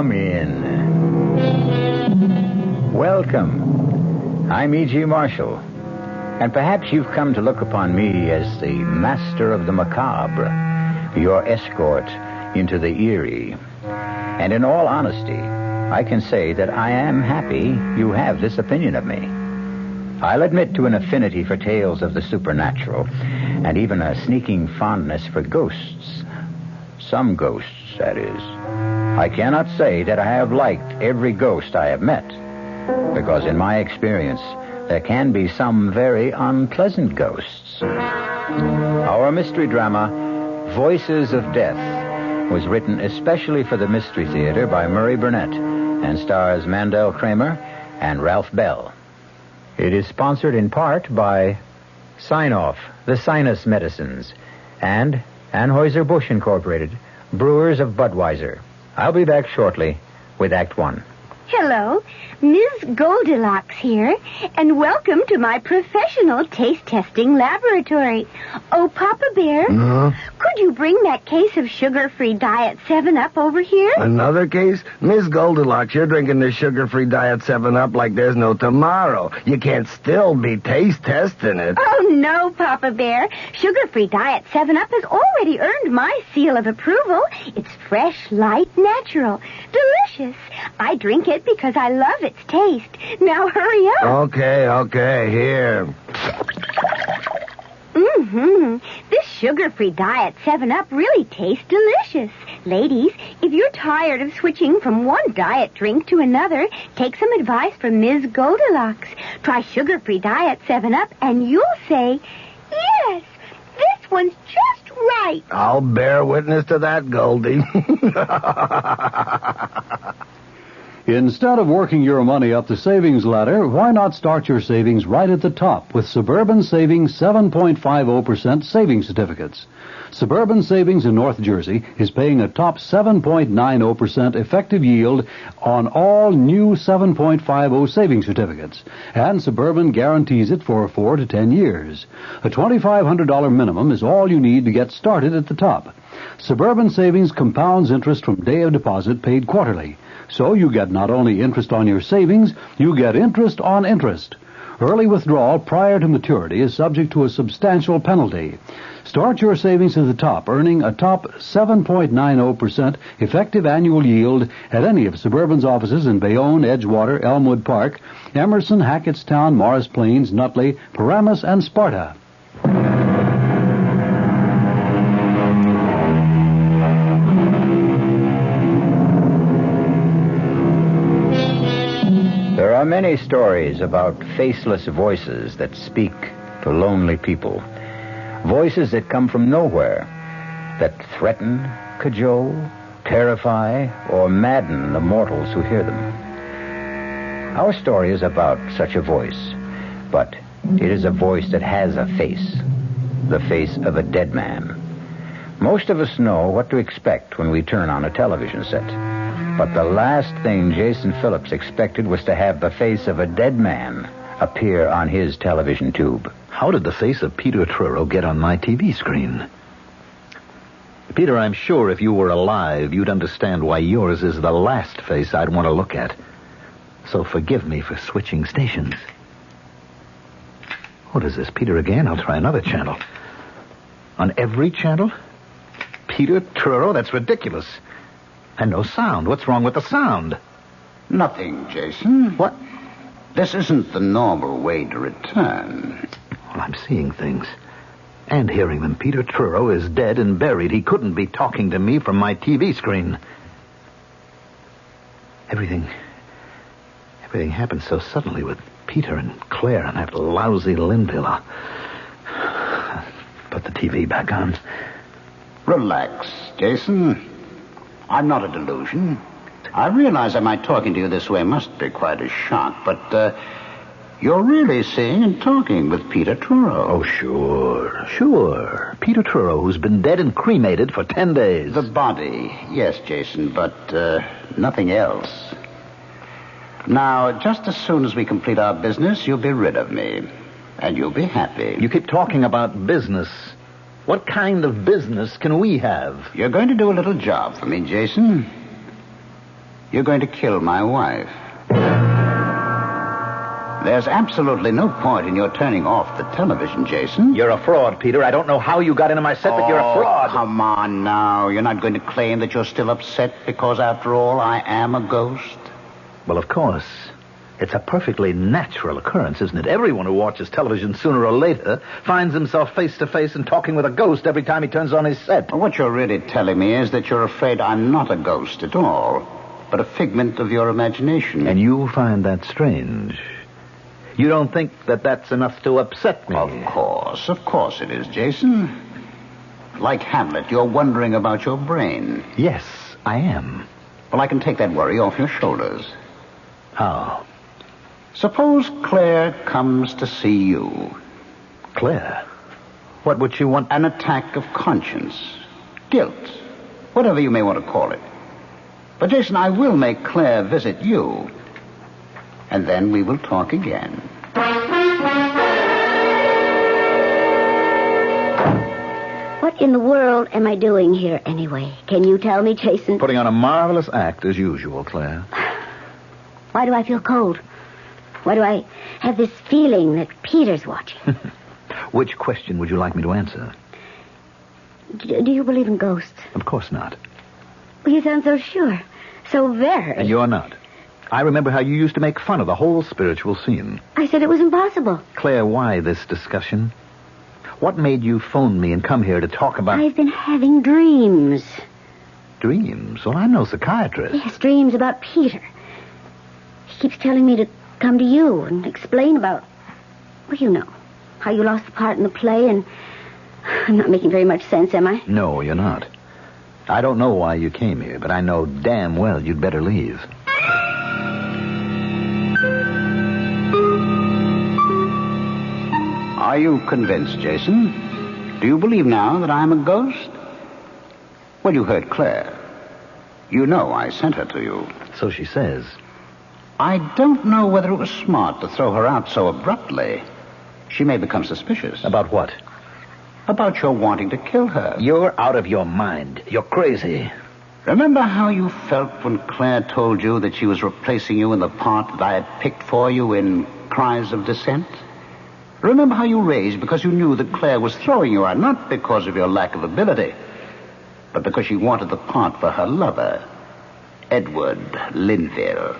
Come in. Welcome. I'm E.G. Marshall. And perhaps you've come to look upon me as the master of the macabre, your escort into the eerie. And in all honesty, I can say that I am happy you have this opinion of me. I'll admit to an affinity for tales of the supernatural, and even a sneaking fondness for ghosts. Some ghosts, that is. I cannot say that I have liked every ghost I have met, because in my experience, there can be some very unpleasant ghosts. Our mystery drama, Voices of Death, was written especially for the Mystery Theater by Murray Burnett and stars Mandel Kramer and Ralph Bell. It is sponsored in part by Sign-Off, the Sinus Medicines, and Anheuser-Busch Incorporated, brewers of Budweiser. I'll be back shortly with Act One. Hello, Ms. Goldilocks here, and welcome to my professional taste-testing laboratory. Oh, Papa Bear, could you bring that case of sugar-free Diet 7-Up over here? Another case? Miss Goldilocks, you're drinking this sugar-free Diet 7-Up like there's no tomorrow. You can't still be taste-testing it. Oh, no, Papa Bear. Sugar-free Diet 7-Up has already earned my seal of approval. It's fresh, light, natural, delicious. I drink it because I love its taste. Now hurry up. Okay, here. This sugar-free Diet 7-Up really tastes delicious. Ladies, if you're tired of switching from one diet drink to another, take some advice from Ms. Goldilocks. Try sugar-free Diet 7-Up and you'll say, yes, this one's just right. I'll bear witness to that, Goldie. Instead of working your money up the savings ladder, why not start your savings right at the top with Suburban Savings 7.50% savings certificates? Suburban Savings in North Jersey is paying a top 7.90% effective yield on all new 7.50 savings certificates, and Suburban guarantees it for 4 to 10 years. A $2,500 minimum is all you need to get started at the top. Suburban Savings compounds interest from day of deposit paid quarterly. So you get not only interest on your savings, you get interest on interest. Early withdrawal prior to maturity is subject to a substantial penalty. Start your savings at the top, earning a top 7.90% effective annual yield at any of Suburban's offices in Bayonne, Edgewater, Elmwood Park, Emerson, Hackettstown, Morris Plains, Nutley, Paramus, and Sparta. There are many stories about faceless voices that speak to lonely people. Voices that come from nowhere, that threaten, cajole, terrify, or madden the mortals who hear them. Our story is about such a voice, but it is a voice that has a face, the face of a dead man. Most of us know what to expect when we turn on a television set. But the last thing Jason Phillips expected was to have the face of a dead man appear on his television tube. How did the face of Peter Truro get on my TV screen? Peter, I'm sure if you were alive, you'd understand why yours is the last face I'd want to look at. So forgive me for switching stations. What is this, Peter again? I'll try another channel. On every channel? Peter Truro? That's ridiculous. And no sound. What's wrong with the sound? Nothing, Jason. What? This isn't the normal way to return. Well, I'm seeing things. And hearing them. Peter Truro is dead and buried. He couldn't be talking to me from my TV screen. Everything happened so suddenly with Peter and Claire and that lousy Linville. Put the TV back on. Relax, Jason. I'm not a delusion. I realize that my talking to you this way must be quite a shock, but you're really seeing and talking with Peter Truro. Oh, sure. Peter Truro, who's been dead and cremated for 10 days. The body, yes, Jason, but nothing else. Now, just as soon as we complete our business, you'll be rid of me, and you'll be happy. You keep talking about business. What kind of business can we have? You're going to do a little job for me, Jason. You're going to kill my wife. There's absolutely no point in your turning off the television, Jason. You're a fraud, Peter. I don't know how you got into my set, but you're a fraud. Come on now. You're not going to claim that you're still upset because, after all, I am a ghost? Well, of course. It's a perfectly natural occurrence, isn't it? Everyone who watches television sooner or later finds himself face to face and talking with a ghost every time he turns on his set. Well, what you're really telling me is that you're afraid I'm not a ghost at all, but a figment of your imagination. And you find that strange. You don't think that that's enough to upset me? Of course it is, Jason. Like Hamlet, you're wondering about your brain. Yes, I am. Well, I can take that worry off your shoulders. How? Suppose Claire comes to see you. Claire? What would she want? An attack of conscience, guilt, whatever you may want to call it. But, Jason, I will make Claire visit you, and then we will talk again. What in the world am I doing here anyway? Can you tell me, Jason? Putting on a marvelous act as usual, Claire. Why do I feel cold? Why do I have this feeling that Peter's watching? Which question would you like me to answer? Do you believe in ghosts? Of course not. Well, you sound so sure. So very. And you're not. I remember how you used to make fun of the whole spiritual scene. I said it was impossible. Claire, why this discussion? What made you phone me and come here to talk about... I've been having dreams. Dreams? Well, I'm no psychiatrist. Yes, dreams about Peter. He keeps telling me to come to you and explain about... Well, you know, how you lost the part in the play, and I'm not making very much sense, am I? No, you're not. I don't know why you came here, but I know damn well you'd better leave. Are you convinced, Jason? Do you believe now that I'm a ghost? Well, you heard Claire. You know I sent her to you. So she says. I don't know whether it was smart to throw her out so abruptly. She may become suspicious. About what? About your wanting to kill her. You're out of your mind. You're crazy. Remember how you felt when Claire told you that she was replacing you in the part that I had picked for you in Cries of Dissent? Remember how you raged because you knew that Claire was throwing you out, not because of your lack of ability, but because she wanted the part for her lover, Edward Linville.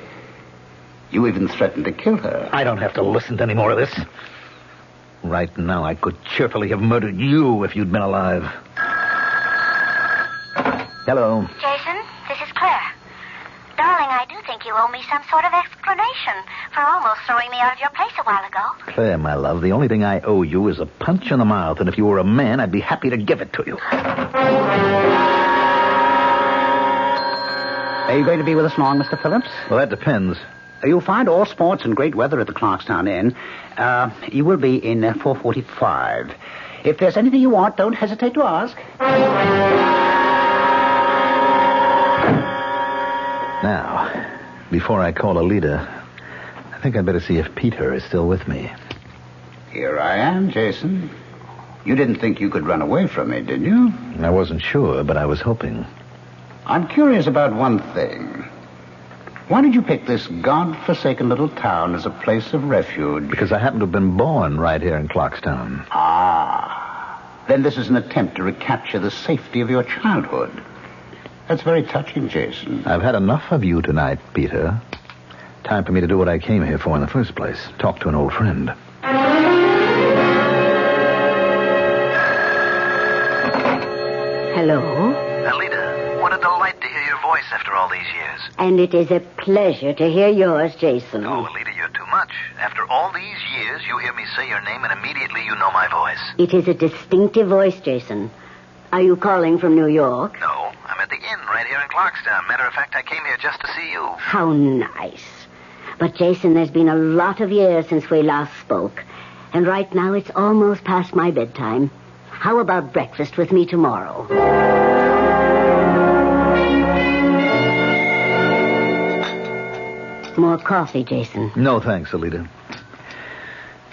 You even threatened to kill her. I don't have to listen to any more of this. Right now, I could cheerfully have murdered you if you'd been alive. Hello. Jason, this is Claire. Darling, I do think you owe me some sort of explanation for almost throwing me out of your place a while ago. Claire, my love, the only thing I owe you is a punch in the mouth, and if you were a man, I'd be happy to give it to you. Are you going to be with us long, Mr. Phillips? Well, that depends. You'll find all sports and great weather at the Clarkstown Inn. You will be in 4:45. If there's anything you want, don't hesitate to ask. Now, before I call a leader, I think I'd better see if Peter is still with me. Here I am, Jason. You didn't think you could run away from me, did you? I wasn't sure, but I was hoping. I'm curious about one thing. Why did you pick this God-forsaken little town as a place of refuge? Because I happen to have been born right here in Clarkstown. Ah. Then this is an attempt to recapture the safety of your childhood. That's very touching, Jason. I've had enough of you tonight, Peter. Time for me to do what I came here for in the first place. Talk to an old friend. Hello? Alida, what a delight to hear your voice after all these years. And it is a pleasure to hear yours, Jason. Oh, Alida, you're too much. After all these years, you hear me say your name and immediately you know my voice. It is a distinctive voice, Jason. Are you calling from New York? No, I'm at the inn right here in Clarkstown. Matter of fact, I came here just to see you. How nice. But, Jason, there's been a lot of years since we last spoke. And right now it's almost past my bedtime. How about breakfast with me tomorrow? More coffee, Jason. No, thanks, Alida.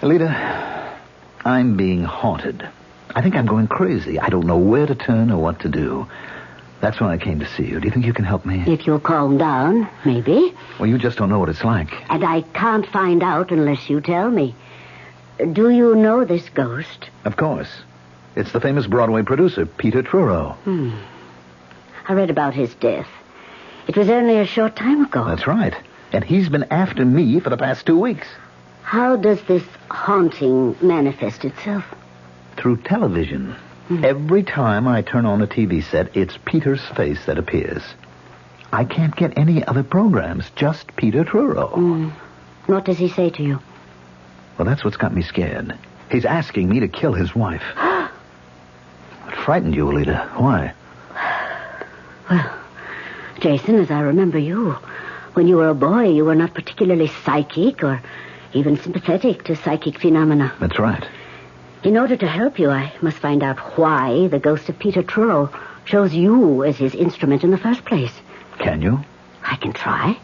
Alida, I'm being haunted. I think I'm going crazy. I don't know where to turn or what to do. That's why I came to see you. Do you think you can help me? If you'll calm down, maybe. Well, you just don't know what it's like. And I can't find out unless you tell me. Do you know this ghost? Of course. It's the famous Broadway producer, Peter Truro. I read about his death. It was only a short time ago. That's right. And he's been after me for the past 2 weeks. How does this haunting manifest itself? Through television. Every time I turn on a TV set, it's Peter's face that appears. I can't get any other programs, just Peter Truro. What does he say to you? Well, that's what's got me scared. He's asking me to kill his wife. What frightened you, Alita? Why? Well, Jason, as I remember you, when you were a boy, you were not particularly psychic or even sympathetic to psychic phenomena. That's right. In order to help you, I must find out why the ghost of Peter Truro chose you as his instrument in the first place. Can you? I can try.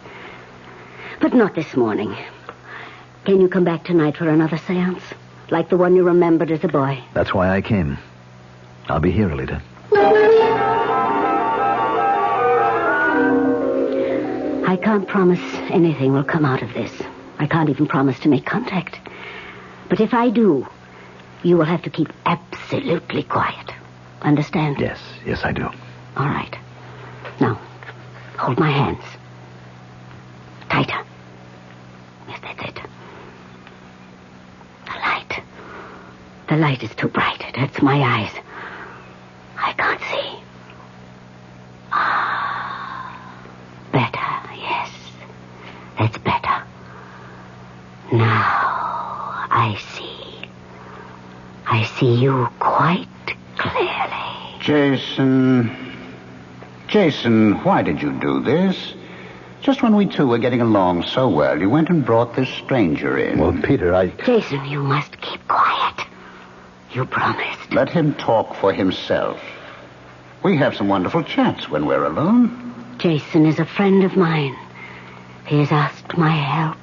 But not this morning. Can you come back tonight for another seance? Like the one you remembered as a boy? That's why I came. I'll be here, Alita. I can't promise anything will come out of this. I can't even promise to make contact. But if I do, you will have to keep absolutely quiet. Understand? Yes, I do. All right. Now, hold my hands. Tighter. Yes, that's it. The light is too bright. It hurts my eyes. I can't see. Better, yes. That's better. Now, I see. I see you quite clearly. Jason, why did you do this? Just when we two were getting along so well, you went and brought this stranger in. Well, Peter, Jason, you must keep quiet. You promised. Let him talk for himself. We have some wonderful chats when we're alone. Jason is a friend of mine. He has asked my help.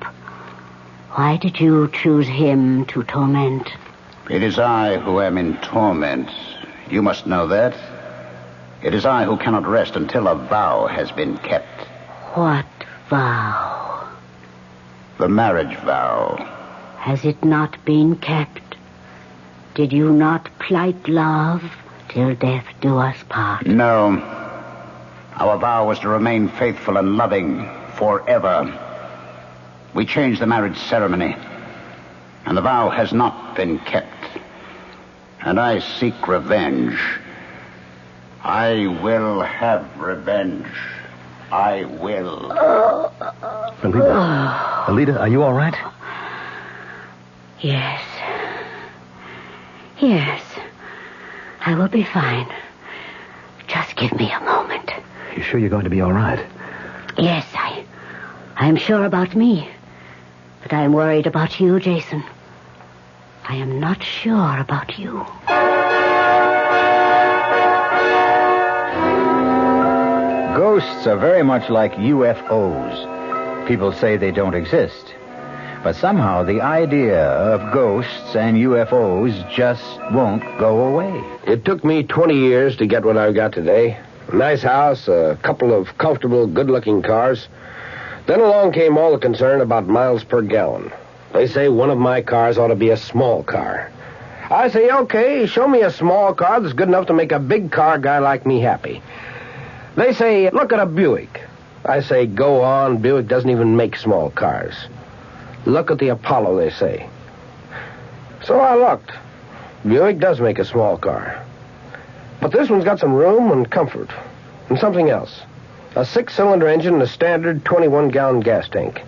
Why did you choose him to torment? It is I who am in torment. You must know that. It is I who cannot rest until a vow has been kept. What vow? The marriage vow. Has it not been kept? Did you not plight love till death do us part? No. Our vow was to remain faithful and loving forever. We changed the marriage ceremony, and the vow has not been kept. And I seek revenge. I will have revenge. I will. Alita, are you all right? Yes. Yes. I will be fine. Just give me a moment. You sure you're going to be all right? Yes, I'm sure about me. But I am worried about you, Jason. I am not sure about you. Ghosts are very much like UFOs. People say they don't exist. But somehow the idea of ghosts and UFOs just won't go away. It took me 20 years to get what I've got today. A nice house, a couple of comfortable, good-looking cars. Then along came all the concern about miles per gallon. They say one of my cars ought to be a small car. I say, okay, show me a small car that's good enough to make a big car guy like me happy. They say, look at a Buick. I say, go on, Buick doesn't even make small cars. Look at the Apollo, they say. So I looked. Buick does make a small car. But this one's got some room and comfort. And something else. A 6-cylinder engine and a standard 21-gallon gas tank.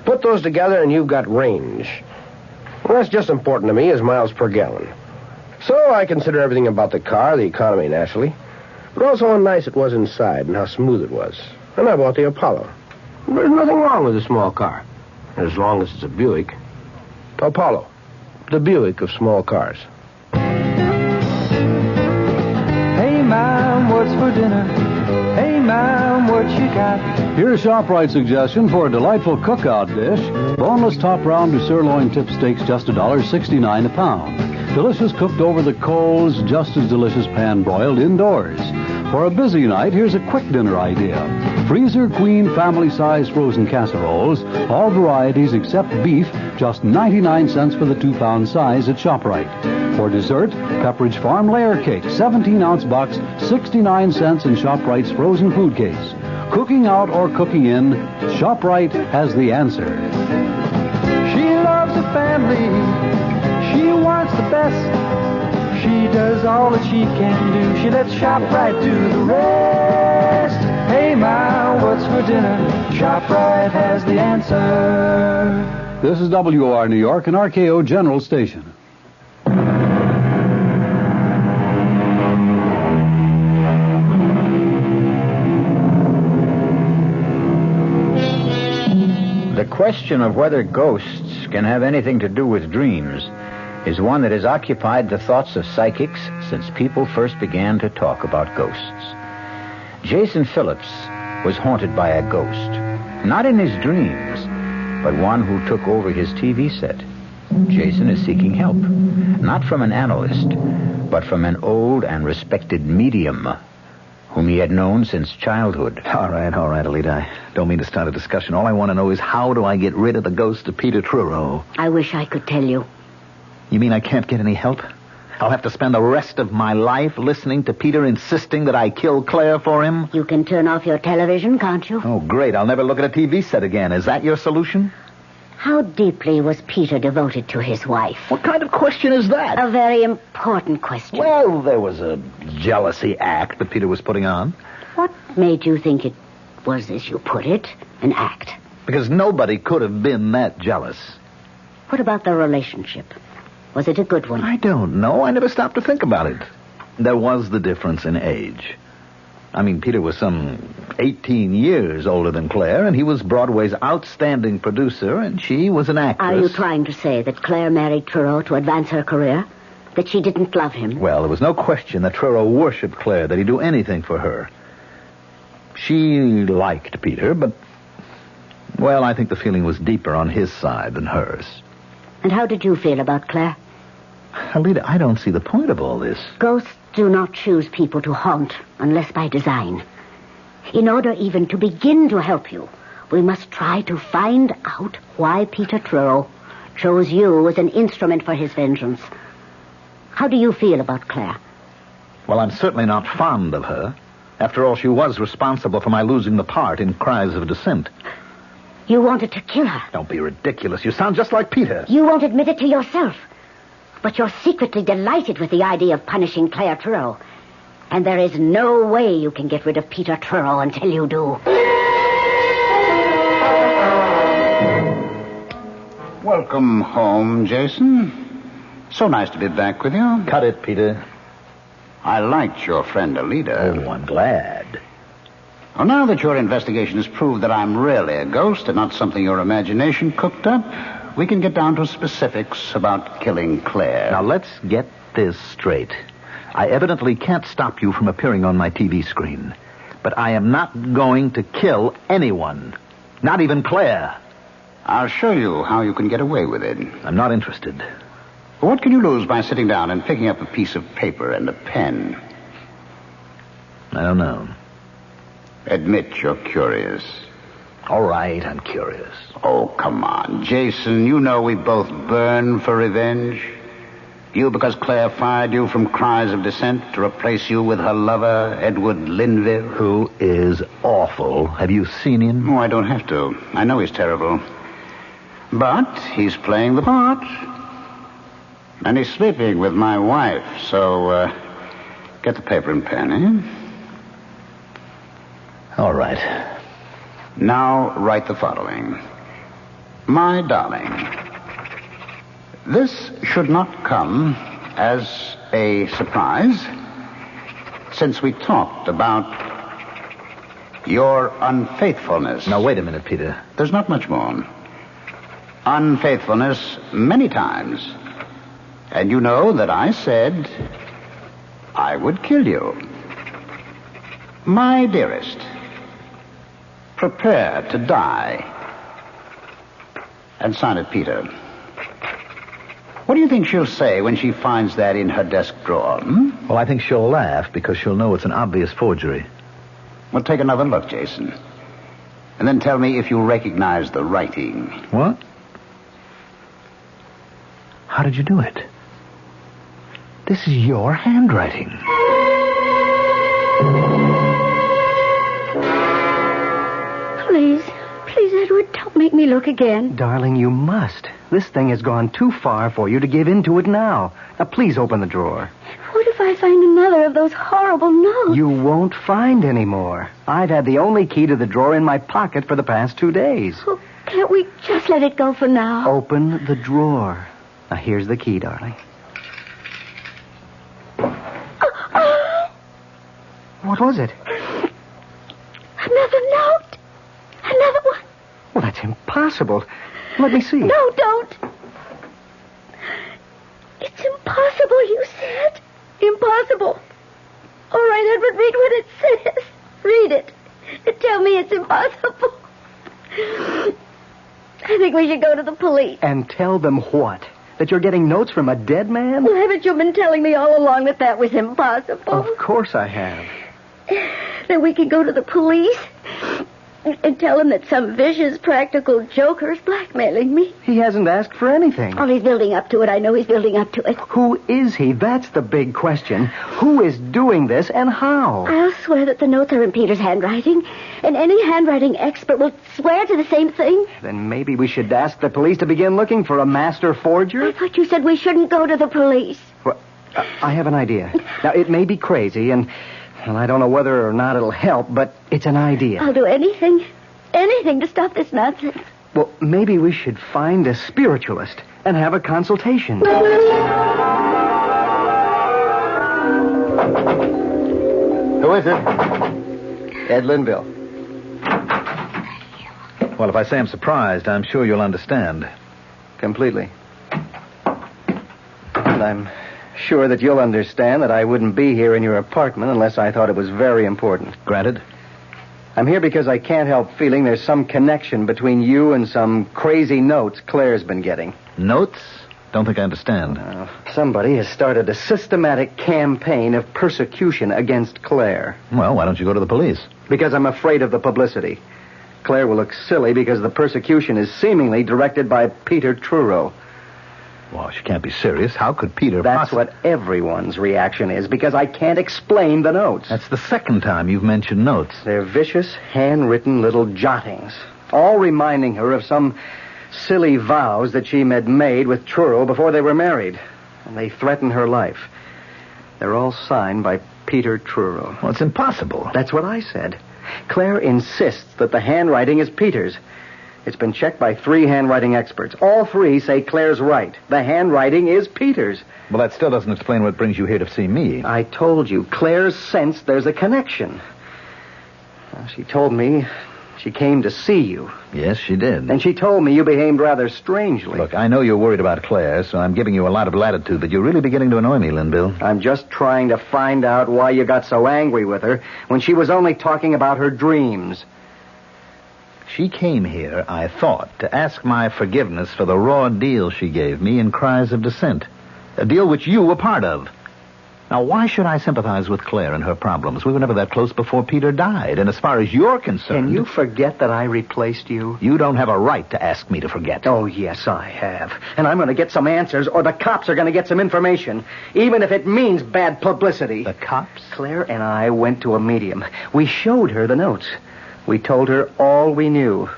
Put those together and you've got range. Well, that's just important to me as miles per gallon. So I consider everything about the car, the economy naturally, but also how nice it was inside and how smooth it was. And I bought the Apollo. There's nothing wrong with a small car, as long as it's a Buick. Apollo, the Buick of small cars. Hey, Mom, what's for dinner? Hey, Mom, what you got? Here's ShopRite's suggestion for a delightful cookout dish. Boneless top round or sirloin tip steaks, just $1.69 a pound. Delicious cooked over the coals, just as delicious pan-broiled indoors. For a busy night, here's a quick dinner idea. Freezer Queen family-size frozen casseroles, all varieties except beef, just 99 cents for the 2-pound size at ShopRite. For dessert, Pepperidge Farm Layer Cake, 17-ounce box, 69 cents in ShopRite's frozen food case. Cooking out or cooking in, ShopRite has the answer. She loves the family. She wants the best. She does all that she can do. She lets ShopRite do the rest. Hey, Ma, what's for dinner? ShopRite has the answer. This is WOR New York and RKO General Station. The question of whether ghosts can have anything to do with dreams is one that has occupied the thoughts of psychics since people first began to talk about ghosts. Jason Phillips was haunted by a ghost, not in his dreams, but one who took over his TV set. Jason is seeking help, not from an analyst, but from an old and respected medium whom he had known since childhood. All right, Alita. I don't mean to start a discussion. All I want to know is how do I get rid of the ghost of Peter Truro? I wish I could tell you. You mean I can't get any help? I'll have to spend the rest of my life listening to Peter insisting that I kill Claire for him? You can turn off your television, can't you? Oh, great. I'll never look at a TV set again. Is that your solution? How deeply was Peter devoted to his wife? What kind of question is that? A very important question. Well, there was a jealousy act that Peter was putting on. What made you think it was, as you put it, an act? Because nobody could have been that jealous. What about the relationship? Was it a good one? I don't know. I never stopped to think about it. There was the difference in age. I mean, Peter was some 18 years older than Claire, and he was Broadway's outstanding producer, and she was an actress. Are you trying to say that Claire married Truro to advance her career? That she didn't love him? Well, there was no question that Truro worshipped Claire, that he'd do anything for her. She liked Peter, but, well, I think the feeling was deeper on his side than hers. And how did you feel about Claire? Alita, I don't see the point of all this. Ghosts do not choose people to haunt unless by design. In order even to begin to help you, we must try to find out why Peter Truro chose you as an instrument for his vengeance. How do you feel about Claire? Well, I'm certainly not fond of her. After all, she was responsible for my losing the part in Cries of Dissent. You wanted to kill her. Don't be ridiculous. You sound just like Peter. You won't admit it to yourself. But you're secretly delighted with the idea of punishing Claire Truro. And there is no way you can get rid of Peter Truro until you do. Welcome home, Jason. So nice to be back with you. Cut it, Peter. I liked your friend Alita. Oh, I'm glad. Well, now that your investigation has proved that I'm really a ghost and not something your imagination cooked up, we can get down to specifics about killing Claire. Now, let's get this straight. I evidently can't stop you from appearing on my TV screen. But I am not going to kill anyone. Not even Claire. I'll show you how you can get away with it. I'm not interested. What can you lose by sitting down and picking up a piece of paper and a pen? I don't know. Admit you're curious. All right, I'm curious. Oh, come on. Jason, you know we both burn for revenge. You because Claire fired you from Cries of Dissent to replace you with her lover, Edward Linville. Who is awful. Have you seen him? Oh, I don't have to. I know he's terrible. But he's playing the part. And he's sleeping with my wife, so, get the paper and pen, eh? All right. Now write the following. My darling, this should not come as a surprise, since we talked about your unfaithfulness. Now, wait a minute, Peter. There's not much more. Unfaithfulness many times. And you know that I said I would kill you. My dearest, prepare to die. And sign it, Peter. What do you think she'll say when she finds that in her desk drawer? Well, I think she'll laugh because she'll know it's an obvious forgery. Well, take another look, Jason. And then tell me if you recognize the writing. What? How did you do it? This is your handwriting. Please, Edward, don't make me look again. Darling, you must. This thing has gone too far for you to give in to it now. Now, please open the drawer. What if I find another of those horrible notes? You won't find any more. I've had the only key to the drawer in my pocket for the past 2 days. Oh, can't we just let it go for now? Open the drawer. Now, here's the key, darling. What was it? Another note. Another one. Well, that's impossible. Let me see. No, don't. It's impossible, you said. Impossible. All right, Edward, read what it says. Read it. And tell me it's impossible. I think we should go to the police. And tell them what? That you're getting notes from a dead man? Well, haven't you been telling me all along that was impossible? Of course I have. Then we can go to the police and tell them that some vicious practical joker's blackmailing me. He hasn't asked for anything. Oh, he's building up to it. I know he's building up to it. Who is he? That's the big question. Who is doing this and how? I'll swear that the notes are in Peter's handwriting, and any handwriting expert will swear to the same thing. Then maybe we should ask the police to begin looking for a master forger? I thought you said we shouldn't go to the police. Well, I have an idea. Now, it may be crazy, and I don't know whether or not it'll help, but it's an idea. I'll do anything to stop this nonsense. Well, maybe we should find a spiritualist and have a consultation. Who is it? Ed Linville. Well, if I say I'm surprised, I'm sure you'll understand. Completely. And I'm sure that you'll understand that I wouldn't be here in your apartment unless I thought it was very important. Granted. I'm here because I can't help feeling there's some connection between you and some crazy notes Claire's been getting. Notes? Don't think I understand. Somebody has started a systematic campaign of persecution against Claire. Well, why don't you go to the police? Because I'm afraid of the publicity. Claire will look silly because the persecution is seemingly directed by Peter Truro. Well, she can't be serious. How could Peter That's what everyone's reaction is, because I can't explain the notes. That's the second time you've mentioned notes. They're vicious, handwritten little jottings, all reminding her of some silly vows that she had made with Truro before they were married. And they threaten her life. They're all signed by Peter Truro. Well, it's impossible. That's what I said. Claire insists that the handwriting is Peter's. It's been checked by 3 handwriting experts. All 3 say Claire's right. The handwriting is Peter's. Well, that still doesn't explain what brings you here to see me. I told you, Claire's sensed there's a connection. She told me she came to see you. Yes, she did. And she told me you behaved rather strangely. Look, I know you're worried about Claire, so I'm giving you a lot of latitude, but you're really beginning to annoy me, Linville. I'm just trying to find out why you got so angry with her when she was only talking about her dreams. She came here, I thought, to ask my forgiveness for the raw deal she gave me in Cries of Dissent. A deal which you were part of. Now, why should I sympathize with Claire and her problems? We were never that close before Peter died, and as far as you're concerned... Can you forget that I replaced you? You don't have a right to ask me to forget. Oh, yes, I have. And I'm going to get some answers, or the cops are going to get some information, even if it means bad publicity. The cops? Claire and I went to a medium. We showed her the notes. We told her all we knew.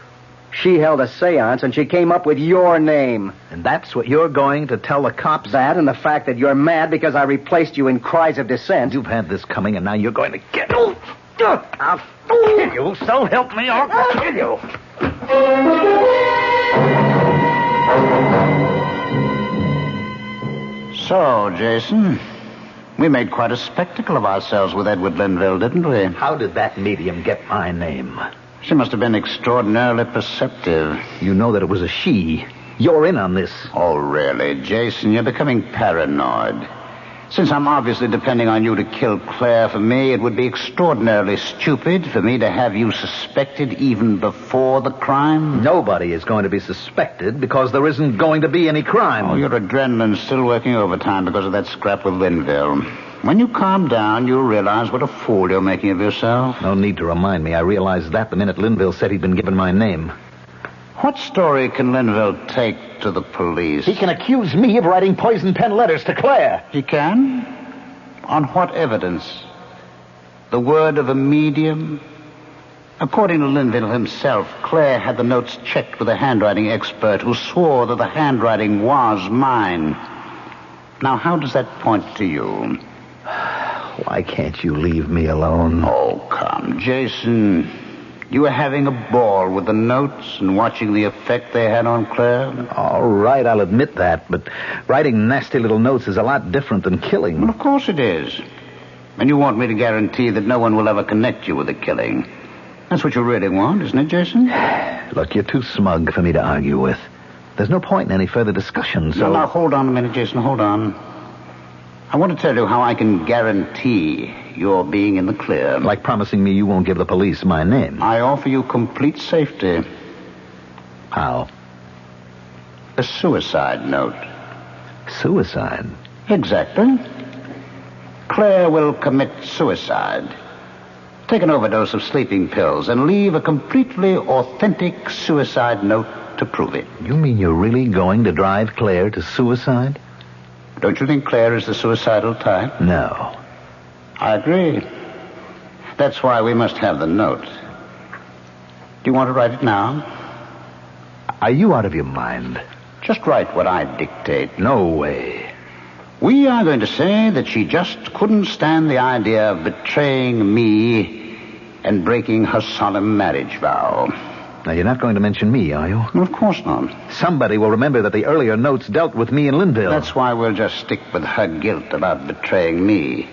She held a seance, and she came up with your name. And that's what you're going to tell the cops? That and the fact that you're mad because I replaced you in Cries of Dissent. You've had this coming, and now you're going to get... I'll kill you, so help me, I'll kill you. So, Jason, we made quite a spectacle of ourselves with Edward Linville, didn't we? How did that medium get my name? She must have been extraordinarily perceptive. You know that it was a she. You're in on this. Oh, really, Jason? You're becoming paranoid. Since I'm obviously depending on you to kill Claire for me, it would be extraordinarily stupid for me to have you suspected even before the crime. Nobody is going to be suspected because there isn't going to be any crime. Oh, your adrenaline's still working overtime because of that scrap with Linville. When you calm down, you'll realize what a fool you're making of yourself. No need to remind me. I realized that the minute Linville said he'd been given my name. What story can Linville take to the police? He can accuse me of writing poison pen letters to Claire. He can? On what evidence? The word of a medium? According to Linville himself, Claire had the notes checked with a handwriting expert who swore that the handwriting was mine. Now, how does that point to you? Why can't you leave me alone? Oh, come, Jason. You were having a ball with the notes and watching the effect they had on Claire? All right, I'll admit that, but writing nasty little notes is a lot different than killing. Well, of course it is. And you want me to guarantee that no one will ever connect you with the killing. That's what you really want, isn't it, Jason? Look, you're too smug for me to argue with. There's no point in any further discussion, so... Now, hold on a minute, Jason, hold on. I want to tell you how I can guarantee you're being in the clear. Like promising me you won't give the police my name. I offer you complete safety. How? A suicide note. Suicide? Exactly. Claire will commit suicide. Take an overdose of sleeping pills and leave a completely authentic suicide note to prove it. You mean you're really going to drive Claire to suicide? Don't you think Claire is the suicidal type? No. I agree. That's why we must have the note. Do you want to write it now? Are you out of your mind? Just write what I dictate. No way. We are going to say that she just couldn't stand the idea of betraying me and breaking her solemn marriage vow. Now, you're not going to mention me, are you? Well, of course not. Somebody will remember that the earlier notes dealt with me and Linville. That's why we'll just stick with her guilt about betraying me.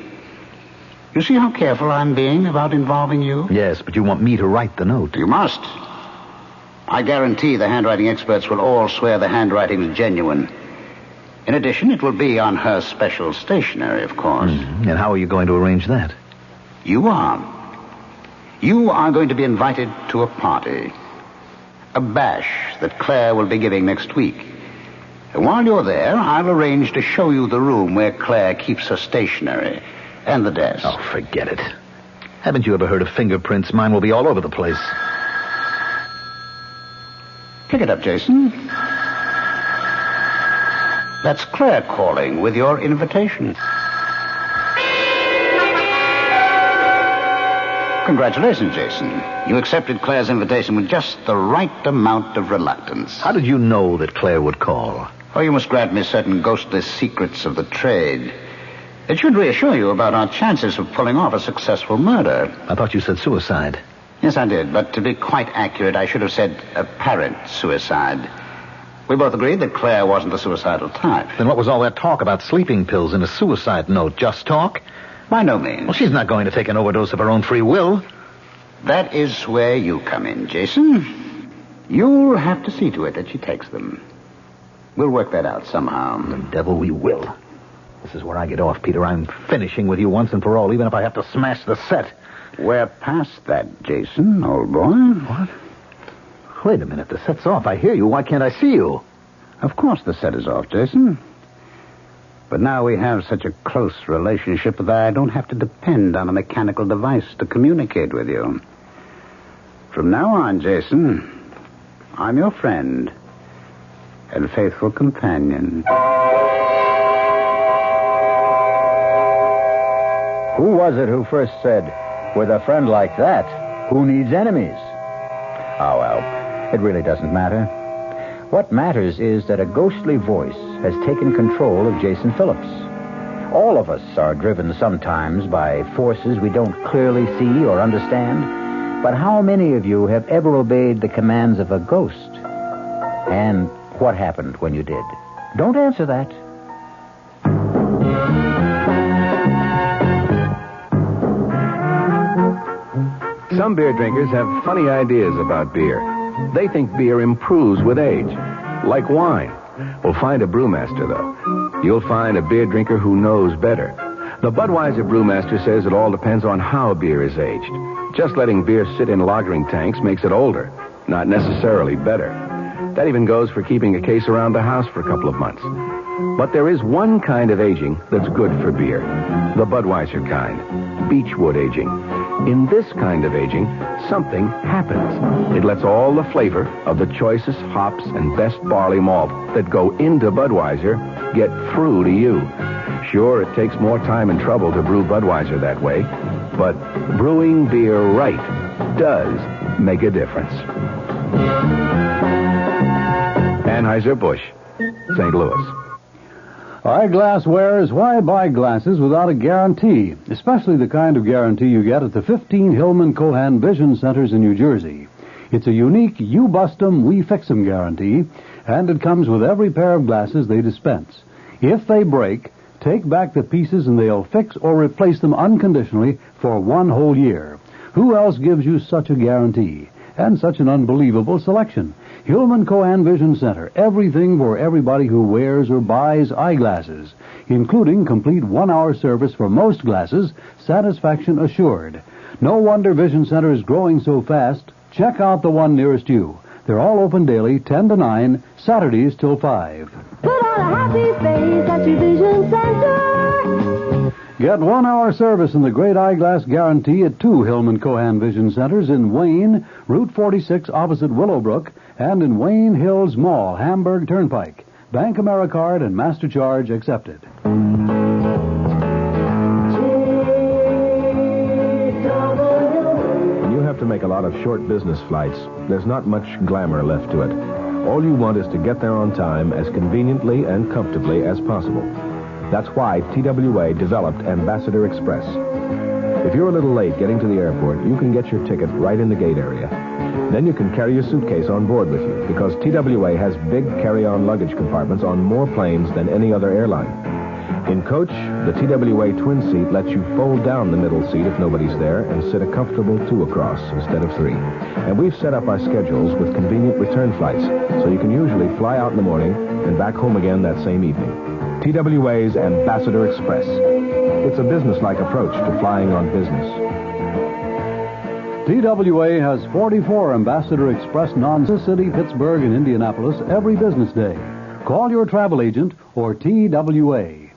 You see how careful I'm being about involving you? Yes, but you want me to write the note. You must. I guarantee the handwriting experts will all swear the handwriting is genuine. In addition, it will be on her special stationery, of course. And how are you going to arrange that? You are. You are going to be invited to a party. A bash that Claire will be giving next week. And while you're there, I'll arrange to show you the room where Claire keeps her stationery and the desk. Oh, forget it. Haven't you ever heard of fingerprints? Mine will be all over the place. Pick it up, Jason. That's Claire calling with your invitation. Congratulations, Jason. You accepted Claire's invitation with just the right amount of reluctance. How did you know that Claire would call? Oh, you must grant me certain ghostly secrets of the trade. It should reassure you about our chances of pulling off a successful murder. I thought you said suicide. Yes, I did, but to be quite accurate, I should have said apparent suicide. We both agreed that Claire wasn't the suicidal type. Then what was all that talk about sleeping pills and a suicide note? Just talk? By no means. Well, she's not going to take an overdose of her own free will. That is where you come in, Jason. You'll have to see to it that she takes them. We'll work that out somehow. The devil we will. This is where I get off, Peter. I'm finishing with you once and for all, even if I have to smash the set. We're past that, Jason, old boy. What? Wait a minute. The set's off. I hear you. Why can't I see you? Of course the set is off, Jason. But now we have such a close relationship that I don't have to depend on a mechanical device to communicate with you. From now on, Jason, I'm your friend and faithful companion. Who was it who first said, with a friend like that, who needs enemies? Oh, well, it really doesn't matter. What matters is that a ghostly voice has taken control of Jason Phillips. All of us are driven sometimes by forces we don't clearly see or understand. But how many of you have ever obeyed the commands of a ghost? And what happened when you did? Don't answer that. Some beer drinkers have funny ideas about beer. They think beer improves with age, like wine. Well, find a brewmaster, though. You'll find a beer drinker who knows better. The Budweiser brewmaster says it all depends on how beer is aged. Just letting beer sit in lagering tanks makes it older, not necessarily better. That even goes for keeping a case around the house for a couple of months. But there is one kind of aging that's good for beer. The Budweiser kind. Beechwood aging. In this kind of aging, something happens. It lets all the flavor of the choicest hops and best barley malt that go into Budweiser get through to you. Sure, it takes more time and trouble to brew Budweiser that way, but brewing beer right does make a difference. Anheuser-Busch, St. Louis. Eyeglass wearers, why buy glasses without a guarantee? Especially the kind of guarantee you get at the 15 Hillman Cohan Vision Centers in New Jersey. It's a unique you bust 'em, we fix 'em guarantee, and it comes with every pair of glasses they dispense. If they break, take back the pieces and they'll fix or replace them unconditionally for 1 whole year. Who else gives you such a guarantee? And such an unbelievable selection. Hillman Cohan Vision Center. Everything for everybody who wears or buys eyeglasses, including complete 1-hour service for most glasses, satisfaction assured. No wonder Vision Center is growing so fast. Check out the one nearest you. They're all open daily, 10 to 9, Saturdays till 5. Put on a happy face at your Vision Center. Get 1-hour service in the Great Eyeglass Guarantee at 2 Hillman Cohan Vision Centers in Wayne, Route 46 opposite Willowbrook, and in Wayne Hills Mall, Hamburg Turnpike. Bank AmeriCard and MasterCharge accepted. When you have to make a lot of short business flights, there's not much glamour left to it. All you want is to get there on time as conveniently and comfortably as possible. That's why TWA developed Ambassador Express. If you're a little late getting to the airport, you can get your ticket right in the gate area. Then you can carry your suitcase on board with you because TWA has big carry-on luggage compartments on more planes than any other airline. In coach, the TWA twin seat lets you fold down the middle seat if nobody's there and sit a comfortable 2 across instead of 3. And we've set up our schedules with convenient return flights, so you can usually fly out in the morning and back home again that same evening. TWA's Ambassador Express. It's a business-like approach to flying on business. TWA has 44 Ambassador Express non-city, Pittsburgh, and Indianapolis every business day. Call your travel agent or TWA.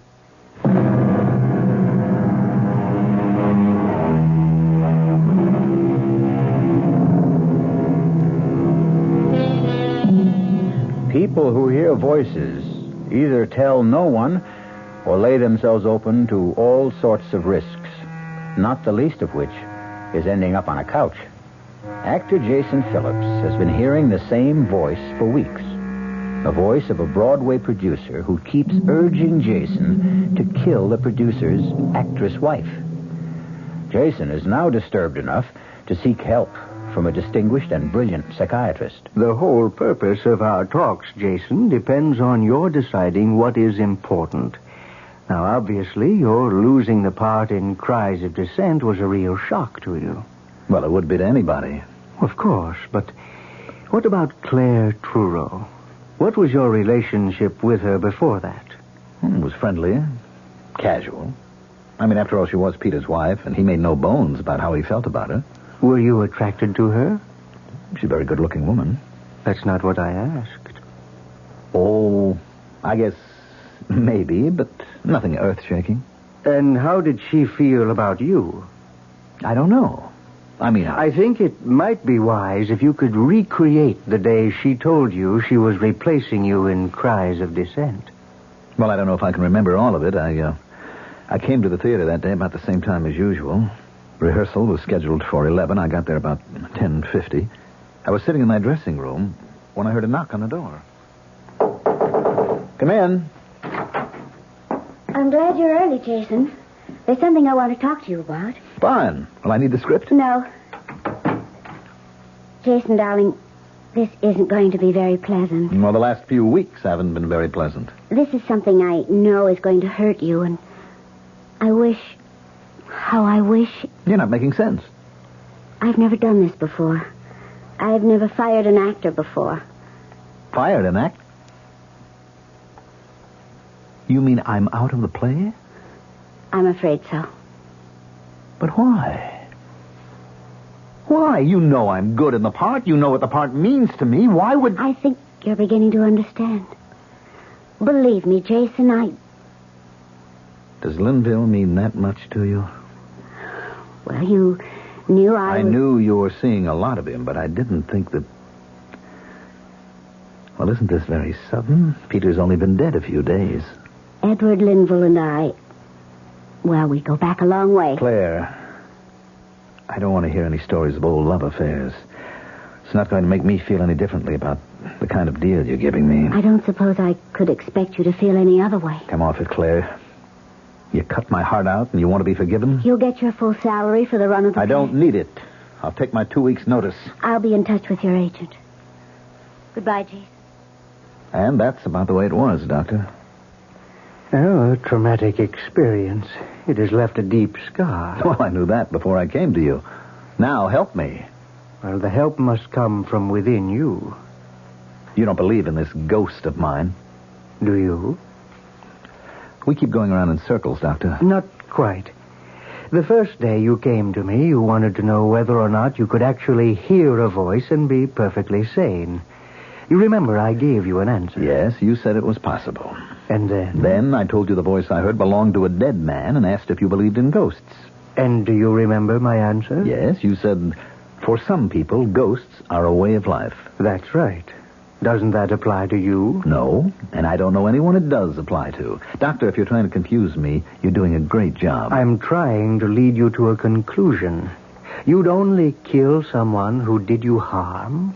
People who hear voices either tell no one or lay themselves open to all sorts of risks, not the least of which is ending up on a couch. Actor Jason Phillips has been hearing the same voice for weeks. The voice of a Broadway producer who keeps urging Jason to kill the producer's actress wife. Jason is now disturbed enough to seek help from a distinguished and brilliant psychiatrist. The whole purpose of our talks, Jason, depends on your deciding what is important. Now, obviously, your losing the part in Cries of Dissent was a real shock to you. Well, it would be to anybody. Of course, but what about Claire Truro? What was your relationship with her before that? It was friendly, casual. I mean, after all, she was Peter's wife, and he made no bones about how he felt about her. Were you attracted to her? She's a very good-looking woman. That's not what I asked. Oh, I guess maybe, but nothing earth-shaking. And how did she feel about you? I don't know. I think it might be wise if you could recreate the day she told you she was replacing you in Cries of Dissent. Well, I don't know if I can remember all of it. I came to the theater that day about the same time as usual. Rehearsal was scheduled for 11. I got there about 10:50. I was sitting in my dressing room when I heard a knock on the door. Come in. I'm glad you're early, Jason. There's something I want to talk to you about. Fine. Well, I need the script. No. Jason, darling, this isn't going to be very pleasant. Well, the last few weeks haven't been very pleasant. This is something I know is going to hurt you, and I wish... How I wish... You're not making sense. I've never done this before. I've never fired an actor before. Fired an actor? You mean I'm out of the play? I'm afraid so. But why? Why? You know I'm good in the part. You know what the part means to me. Why would... I think you're beginning to understand. Believe me, Jason, Does Linville mean that much to you? Well, you knew I knew you were seeing a lot of him, but I didn't think that... Well, isn't this very sudden? Peter's only been dead a few days. Edward Linville and I... Well, we go back a long way. Claire, I don't want to hear any stories of old love affairs. It's not going to make me feel any differently about the kind of deal you're giving me. I don't suppose I could expect you to feel any other way. Come off it, Claire. You cut my heart out and you want to be forgiven? You'll get your full salary for the run of the I play. don't need it. I'll take my 2 weeks' notice. I'll be in touch with your agent. Goodbye, Jason. And that's about the way it was, Doctor. Oh, a traumatic experience. It has left a deep scar. Well, I knew that before I came to you. Now, help me. Well, the help must come from within you. You don't believe in this ghost of mine. Do you? We keep going around in circles, Doctor. Not quite. The first day you came to me, you wanted to know whether or not you could actually hear a voice and be perfectly sane. You remember I gave you an answer. Yes, you said it was possible. And then? Then I told you the voice I heard belonged to a dead man and asked if you believed in ghosts. And do you remember my answer? Yes, you said, for some people, ghosts are a way of life. That's right. Doesn't that apply to you? No, and I don't know anyone it does apply to. Doctor, if you're trying to confuse me, you're doing a great job. I'm trying to lead you to a conclusion. You'd only kill someone who did you harm?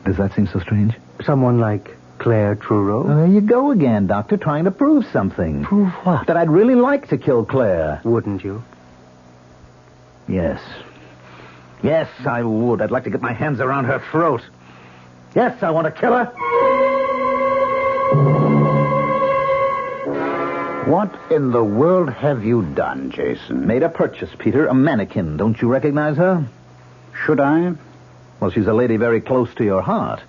Does that seem so strange? Someone like Claire Truro? Well, there you go again, Doctor, trying to prove something. Prove what? That I'd really like to kill Claire. Wouldn't you? Yes. Yes, I would. I'd like to get my hands around her throat. Yes, I want to kill her. What in the world have you done, Jason? Made a purchase, Peter. A mannequin. Don't you recognize her? Should I? Well, she's a lady very close to your heart.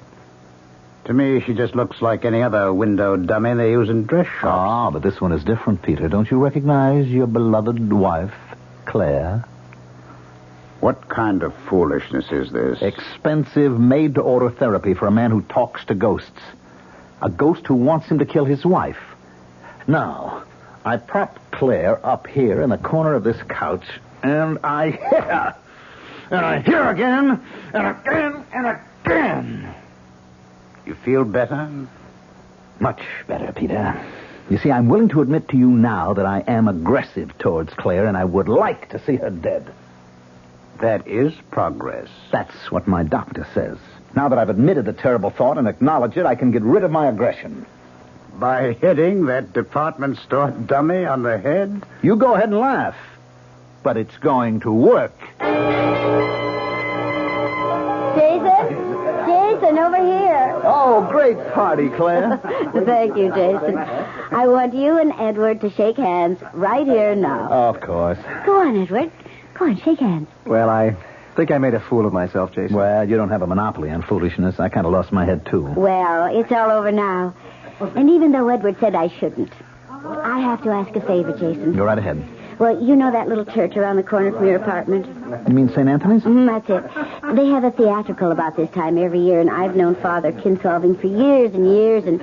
To me, she just looks like any other window dummy they use in dress shops. Ah, but this one is different, Peter. Don't you recognize your beloved wife, Claire? What kind of foolishness is this? Expensive, made-to-order therapy for a man who talks to ghosts. A ghost who wants him to kill his wife. Now, I prop Claire up here in the corner of this couch, and I hit her. And I hit her again, and again, and again. You feel better? Much better, Peter. You see, I'm willing to admit to you now that I am aggressive towards Claire, and I would like to see her dead. That is progress. That's what my doctor says. Now that I've admitted the terrible thought and acknowledged it, I can get rid of my aggression. By hitting that department store dummy on the head? You go ahead and laugh. But it's going to work. Jason, over here. Oh, great party, Claire. Thank you, Jason. I want you and Edward to shake hands right here now. Of course. Go on, Edward. Go on, shake hands. Well, I think I made a fool of myself, Jason. Well, you don't have a monopoly on foolishness. I kind of lost my head, too. Well, it's all over now. And even though Edward said I shouldn't, I have to ask a favor, Jason. Go right ahead. Well, you know that little church around the corner from your apartment? You mean St. Anthony's? That's it. They have a theatrical about this time every year, and I've known Father Kinsolving for years and years, and...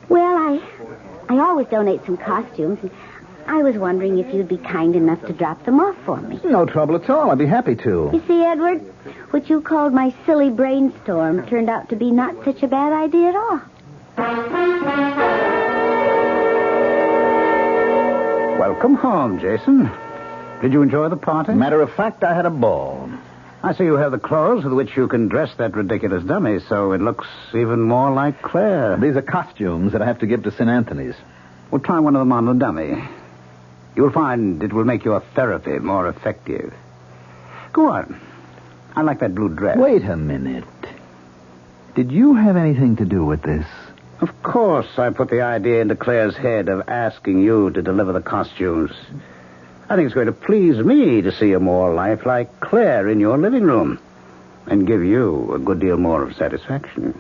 Well, I always donate some costumes, and I was wondering if you'd be kind enough to drop them off for me. No trouble at all. I'd be happy to. You see, Edward, what you called my silly brainstorm turned out to be not such a bad idea at all. Welcome home, Jason. Did you enjoy the party? Matter of fact, I had a ball. I see you have the clothes with which you can dress that ridiculous dummy, so it looks even more like Claire. These are costumes that I have to give to St. Anthony's. Well, try one of them on the dummy. You'll find it will make your therapy more effective. Go on. I like that blue dress. Wait a minute. Did you have anything to do with this? Of course, I put the idea into Claire's head of asking you to deliver the costumes. I think it's going to please me to see a more lifelike Claire in your living room and give you a good deal more of satisfaction.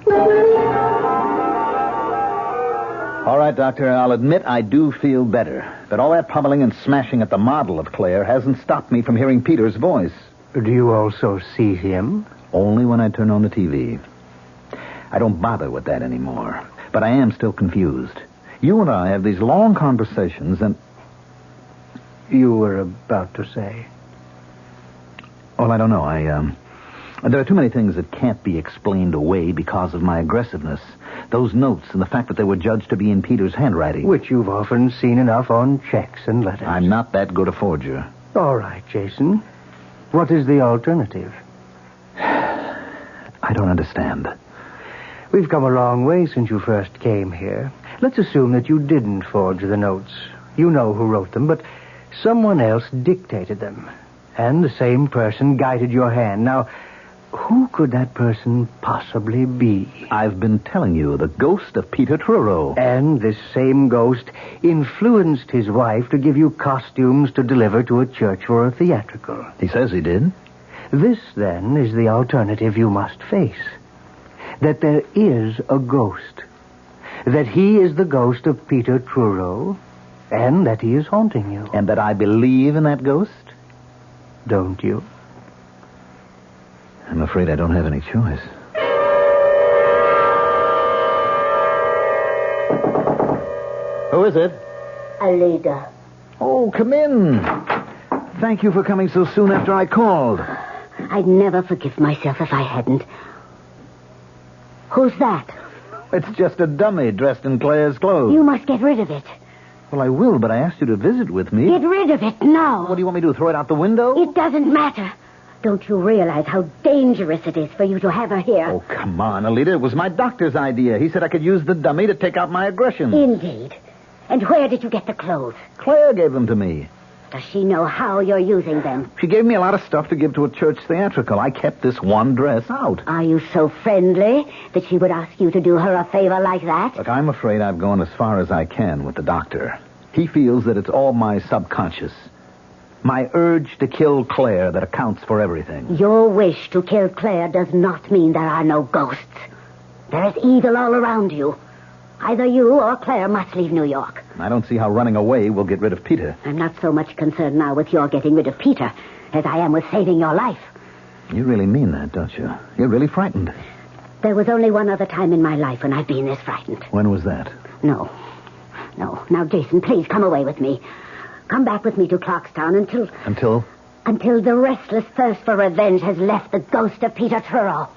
All right, Doctor, I'll admit I do feel better. But all that pummeling and smashing at the model of Claire hasn't stopped me from hearing Peter's voice. Do you also see him? Only when I turn on the TV. I don't bother with that anymore. But I am still confused. You and I have these long conversations and... You were about to say? Well, I don't know. There are too many things that can't be explained away because of my aggressiveness. Those notes and the fact that they were judged to be in Peter's handwriting. Which you've often seen enough on checks and letters. I'm not that good a forger. All right, Jason. What is the alternative? I don't understand. We've come a long way since you first came here. Let's assume that you didn't forge the notes. You know who wrote them, but someone else dictated them. And the same person guided your hand. Now, who could that person possibly be? I've been telling you, the ghost of Peter Truro. And this same ghost influenced his wife to give you costumes to deliver to a church for a theatrical. He says he did. This, then, is the alternative you must face. That there is a ghost. That he is the ghost of Peter Truro, and that he is haunting you. And that I believe in that ghost? Don't you? I'm afraid I don't have any choice. Who is it? Alida. Oh, come in. Thank you for coming so soon after I called. I'd never forgive myself if I hadn't. Who's that? It's just a dummy dressed in Claire's clothes. You must get rid of it. Well, I will, but I asked you to visit with me. Get rid of it now. What do you want me to do, throw it out the window? It doesn't matter. Don't you realize how dangerous it is for you to have her here? Oh, come on, Alida. It was my doctor's idea. He said I could use the dummy to take out my aggression. Indeed. And where did you get the clothes? Claire gave them to me. Does she know how you're using them? She gave me a lot of stuff to give to a church theatrical. I kept this one dress out. Are you so friendly that she would ask you to do her a favor like that? Look, I'm afraid I've gone as far as I can with the doctor. He feels that it's all my subconscious. My urge to kill Claire that accounts for everything. Your wish to kill Claire does not mean there are no ghosts. There is evil all around you. Either you or Claire must leave New York. I don't see how running away will get rid of Peter. I'm not so much concerned now with your getting rid of Peter as I am with saving your life. You really mean that, don't you? You're really frightened. There was only one other time in my life when I've been this frightened. When was that? No. Now, Jason, please come away with me. Come back with me to Clarkstown until... Until? Until the restless thirst for revenge has left the ghost of Peter Truro.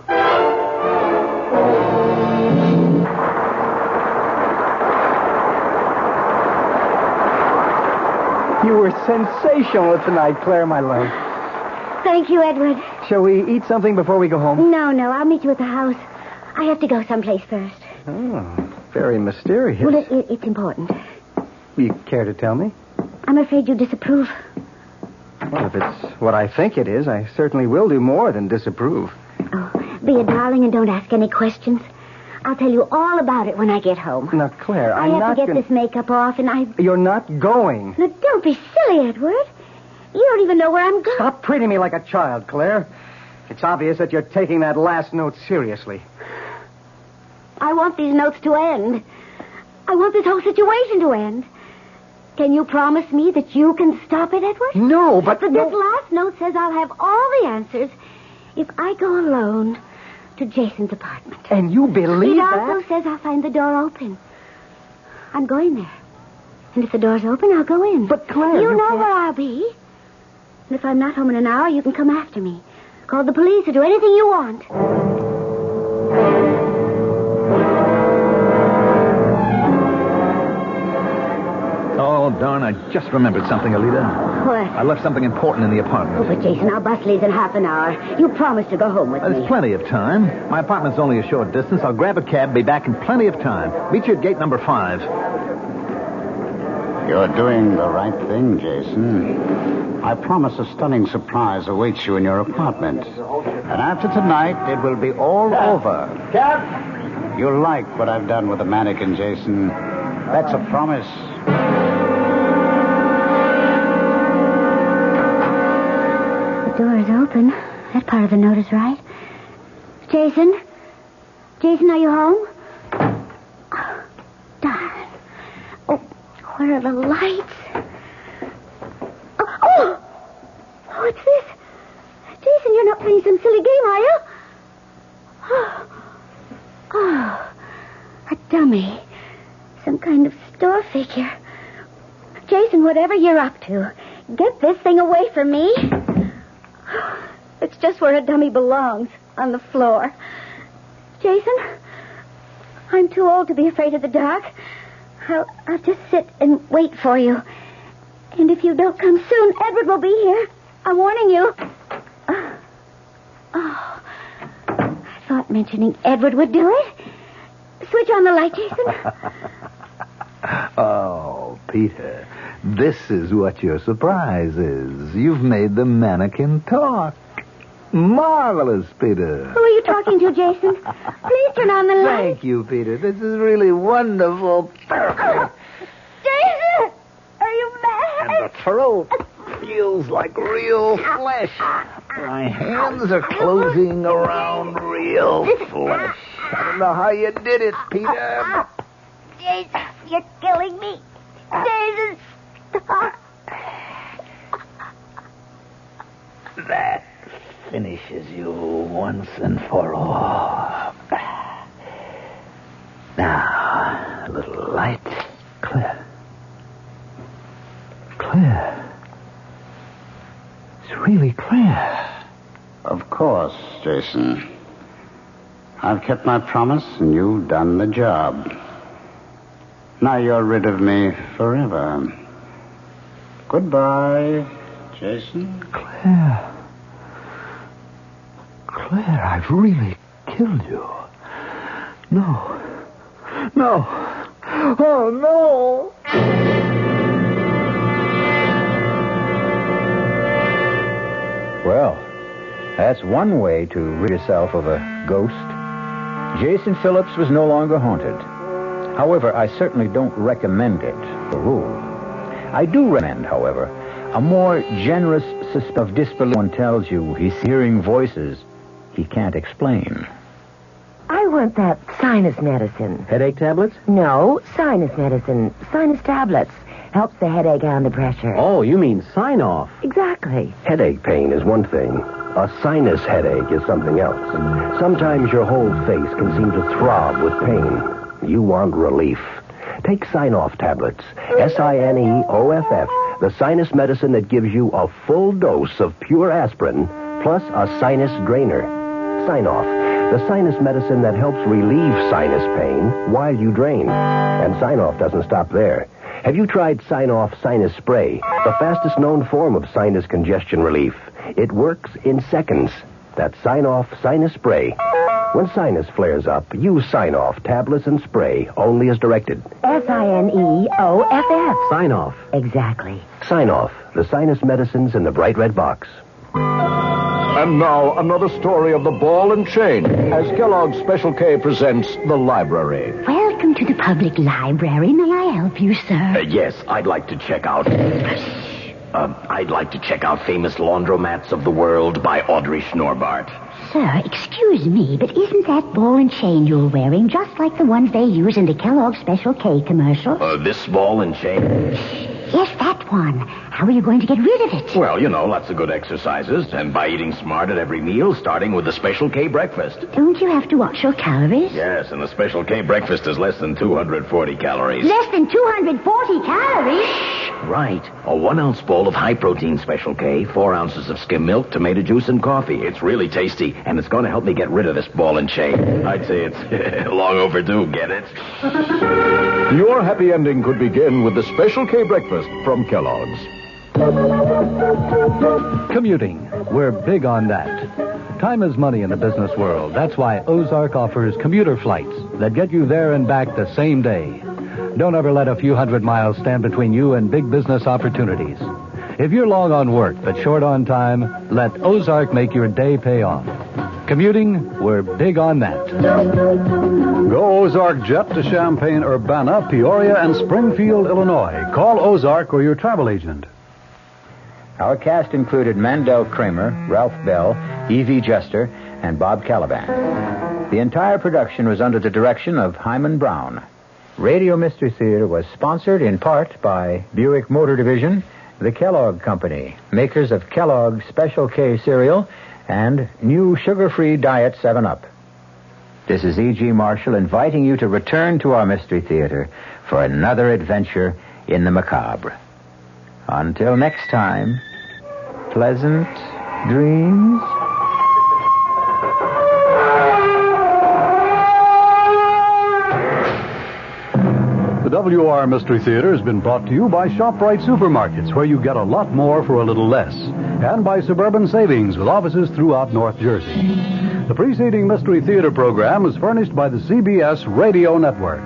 You were sensational tonight, Claire, my love. Thank you, Edward. Shall we eat something before we go home? No, I'll meet you at the house. I have to go someplace first. Oh, very mysterious. Well, it's important. You care to tell me? I'm afraid you disapprove. Well, if it's what I think it is, I certainly will do more than disapprove. Oh, be a darling and don't ask any questions. I'll tell you all about it when I get home. Now, Claire, I have to get this makeup off, and You're not going. Now, don't be silly, Edward. You don't even know where I'm going. Stop treating me like a child, Claire. It's obvious that you're taking that last note seriously. I want these notes to end. I want this whole situation to end. Can you promise me that you can stop it, Edward? No, but... This last note says I'll have all the answers if I go alone to Jason's apartment. And you believe that? It also says I'll find the door open. I'm going there. And if the door's open, I'll go in. But, Claire... You know where I'll be. And if I'm not home in an hour, you can come after me. Call the police or do anything you want. Oh, darn, I just remembered something, Alida. What? I left something important in the apartment. Oh, but Jason, our bus leaves in half an hour. You promised to go home with me. There's plenty of time. My apartment's only a short distance. I'll grab a cab, be back in plenty of time. Meet you at gate number 5. You're doing the right thing, Jason. I promise a stunning surprise awaits you in your apartment. And after tonight, it will be all over. Cab! You'll like what I've done with the mannequin, Jason. That's a promise. The door is open. That part of the note is right. Jason? Jason, are you home? Oh, darn. Where are the lights? Oh, what's this? Jason, you're not playing some silly game, are you? Oh, a dummy. Some kind of store figure. Jason, whatever you're up to, get this thing away from me. It's just where a dummy belongs, on the floor. Jason, I'm too old to be afraid of the dark. I'll just sit and wait for you. And if you don't come soon, Edward will be here. I'm warning you. Oh, I thought mentioning Edward would do it. Switch on the light, Jason. Oh, Peter, this is what your surprise is. You've made the mannequin talk. Marvelous, Peter. Who are you talking to, Jason? Please turn on the light. Thank you, Peter. This is really wonderful. Perfect. Jason! Are you mad? And the throat feels like real flesh. My hands are closing around real flesh. I don't know how you did it, Peter. Jason, you're killing me. Jason, stop. That finishes you once and for all. Now, a little light. Clear. Clear. It's really clear. Of course, Jason. I've kept my promise, and you've done the job. Now you're rid of me forever. Goodbye, Jason. Claire. Claire, I've really killed you. No. No. Oh, no. Well, that's one way to rid yourself of a ghost. Jason Phillips was no longer haunted. However, I certainly don't recommend it, the rule. I do recommend, however, a more generous suspicion of disbelief. One tells you he's hearing voices he can't explain. I want that sinus medicine. Headache tablets? No, sinus medicine. Sinus tablets. Helps the headache and the pressure. Oh, you mean sign-off. Exactly. Headache pain is one thing. A sinus headache is something else. Sometimes your whole face can seem to throb with pain. You want relief. Take Sign-Off tablets. Sineoff. The sinus medicine that gives you a full dose of pure aspirin plus a sinus drainer. Sign-Off. The sinus medicine that helps relieve sinus pain while you drain. And Sign-Off doesn't stop there. Have you tried Sign-Off Sinus Spray, the fastest known form of sinus congestion relief? It works in seconds. That's Sign-Off Sinus Spray. When sinus flares up, use Sign-Off tablets and spray only as directed. Sineoff. Sign-Off. Exactly. Sign-Off, the sinus medicines in the bright red box. And now, another story of the ball and chain, as Kellogg's Special K presents The Library. Welcome to the public library. May I help you, sir? Yes, I'd like to check out... Famous Laundromats of the World by Audrey Schnorbart. Sir, excuse me, but isn't that ball and chain you're wearing just like the ones they use in the Kellogg's Special K commercial? This ball and chain? Yes, that one. How are you going to get rid of it? Well, lots of good exercises, and by eating smart at every meal, starting with the Special K breakfast. Don't you have to watch your calories? Yes, and the Special K breakfast is less than 240 calories. Less than 240 calories? Right. A 1-ounce bowl of high-protein Special K, 4 ounces of skim milk, tomato juice, and coffee. It's really tasty, and it's going to help me get rid of this ball and chain. I'd say it's long overdue, get it? Your happy ending could begin with the Special K breakfast from Kellogg's. Commuting. We're big on that. Time is money in the business world. That's why Ozark offers commuter flights that get you there and back the same day. Don't ever let a few hundred miles stand between you and big business opportunities. If you're long on work but short on time, let Ozark make your day pay off. Commuting, we're big on that. Go Ozark Jet to Champaign, Urbana, Peoria, and Springfield, Illinois. Call Ozark or your travel agent. Our cast included Mandel Kramer, Ralph Bell, Evie Juster, and Bob Caliban. The entire production was under the direction of Hyman Brown. Radio Mystery Theater was sponsored in part by Buick Motor Division, the Kellogg Company, makers of Kellogg's Special K cereal, and new sugar-free Diet 7-Up. This is E.G. Marshall inviting you to return to our Mystery Theater for another adventure in the macabre. Until next time, pleasant dreams. The WR Mystery Theater has been brought to you by ShopRite Supermarkets, where you get a lot more for a little less, and by Suburban Savings, with offices throughout North Jersey. The preceding Mystery Theater program is furnished by the CBS Radio Network.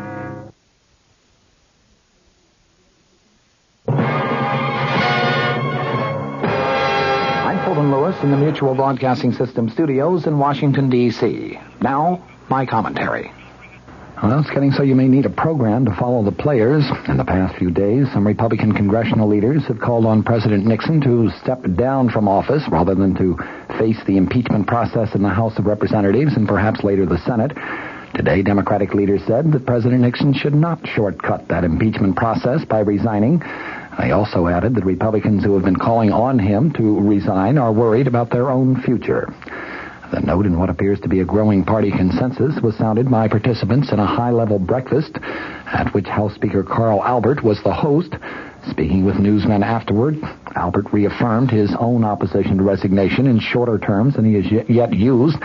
I'm Fulton Lewis in the Mutual Broadcasting System studios in Washington, D.C. Now, my commentary. Well, it's getting so you may need a program to follow the players. In the past few days, some Republican congressional leaders have called on President Nixon to step down from office rather than to face the impeachment process in the House of Representatives and perhaps later the Senate. Today, Democratic leaders said that President Nixon should not shortcut that impeachment process by resigning. They also added that Republicans who have been calling on him to resign are worried about their own future. The note in what appears to be a growing party consensus was sounded by participants in a high-level breakfast at which House Speaker Carl Albert was the host. Speaking with newsmen afterward, Albert reaffirmed his own opposition to resignation in shorter terms than he has yet used,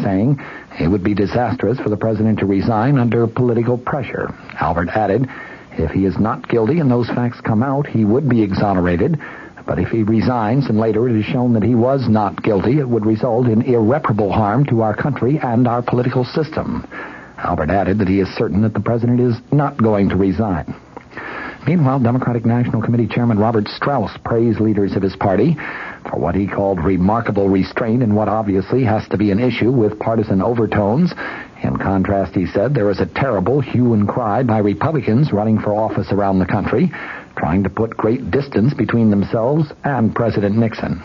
saying it would be disastrous for the president to resign under political pressure. Albert added, if he is not guilty and those facts come out, he would be exonerated. But if he resigns and later it is shown that he was not guilty, it would result in irreparable harm to our country and our political system. Albert added that he is certain that the president is not going to resign. Meanwhile, Democratic National Committee Chairman Robert Strauss praised leaders of his party for what he called remarkable restraint in what obviously has to be an issue with partisan overtones. In contrast, he said, there is a terrible hue and cry by Republicans running for office around the country, trying to put great distance between themselves and President Nixon.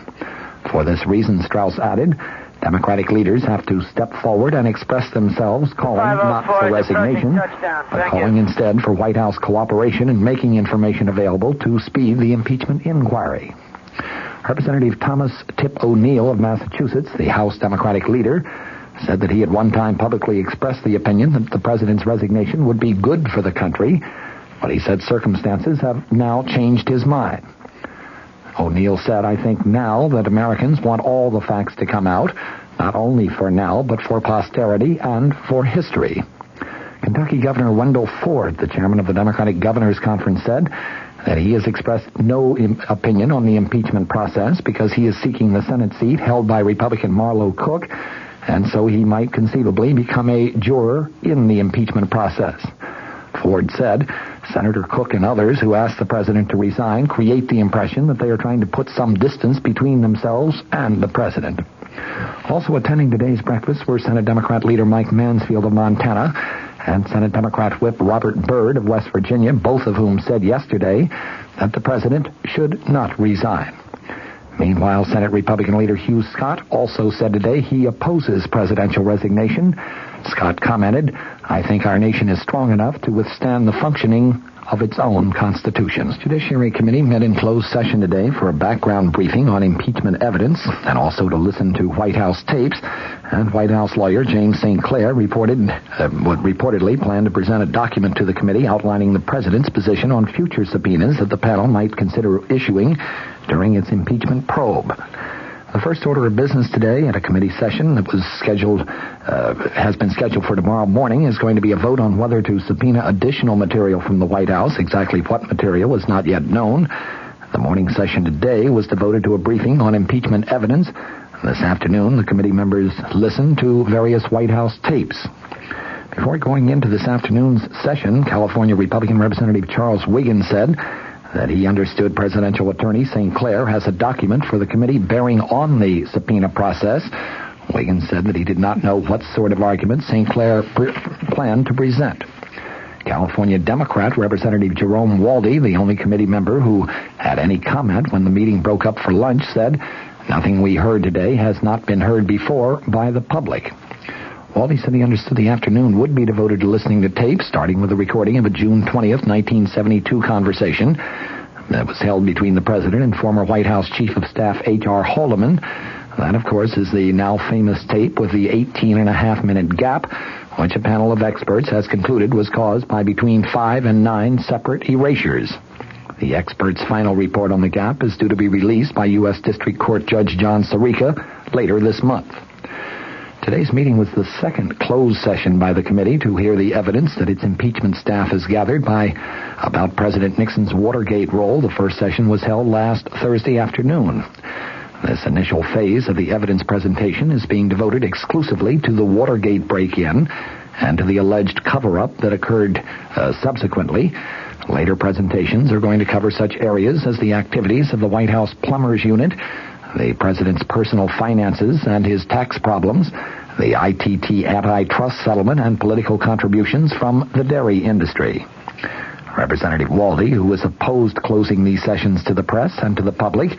For this reason, Strauss added, Democratic leaders have to step forward and express themselves, calling not for resignation, but calling instead for White House cooperation in making information available to speed the impeachment inquiry. Representative Thomas Tip O'Neill of Massachusetts, the House Democratic leader, said that he had one time publicly expressed the opinion that the president's resignation would be good for the country, but he said circumstances have now changed his mind. O'Neill said, I think now that Americans want all the facts to come out, not only for now, but for posterity and for history. Kentucky Governor Wendell Ford, the chairman of the Democratic Governors Conference, said that he has expressed no opinion on the impeachment process because he is seeking the Senate seat held by Republican Marlowe Cook, and so he might conceivably become a juror in the impeachment process. Ford said, Senator Cook and others who asked the president to resign create the impression that they are trying to put some distance between themselves and the president. Also attending today's breakfast were Senate Democrat leader Mike Mansfield of Montana and Senate Democrat Whip Robert Byrd of West Virginia, both of whom said yesterday that the president should not resign. Meanwhile, Senate Republican leader Hugh Scott also said today he opposes presidential resignation. Scott commented, I think our nation is strong enough to withstand the functioning of its own constitution. The Judiciary Committee met in closed session today for a background briefing on impeachment evidence and also to listen to White House tapes. And White House lawyer James St. Clair reportedly planned to present a document to the committee outlining the president's position on future subpoenas that the panel might consider issuing during its impeachment probe. The first order of business today at a committee session that has been scheduled for tomorrow morning is going to be a vote on whether to subpoena additional material from the White House. Exactly what material is not yet known. The morning session today was devoted to a briefing on impeachment evidence. This afternoon, the committee members listened to various White House tapes. Before going into this afternoon's session, California Republican Representative Charles Wiggins said that he understood presidential attorney St. Clair has a document for the committee bearing on the subpoena process. Wiggins said that he did not know what sort of argument St. Clair planned to present. California Democrat Representative Jerome Walde, the only committee member who had any comment when the meeting broke up for lunch, said, nothing we heard today has not been heard before by the public. Waldy said he understood the afternoon would be devoted to listening to tapes, starting with a recording of a June 20th, 1972 conversation that was held between the president and former White House Chief of Staff H.R. Haldeman. That, of course, is the now famous tape with the 18.5-minute gap, which a panel of experts has concluded was caused by between 5 and 9 separate erasures. The experts' final report on the gap is due to be released by U.S. District Court Judge John Sirica later this month. Today's meeting was the second closed session by the committee to hear the evidence that its impeachment staff has gathered about President Nixon's Watergate role. The first session was held last Thursday afternoon. This initial phase of the evidence presentation is being devoted exclusively to the Watergate break-in and to the alleged cover-up that occurred subsequently. Later presentations are going to cover such areas as the activities of the White House Plumbers Unit, the president's personal finances and his tax problems, the ITT antitrust settlement, and political contributions from the dairy industry. Representative Waldy, who was opposed closing these sessions to the press and to the public,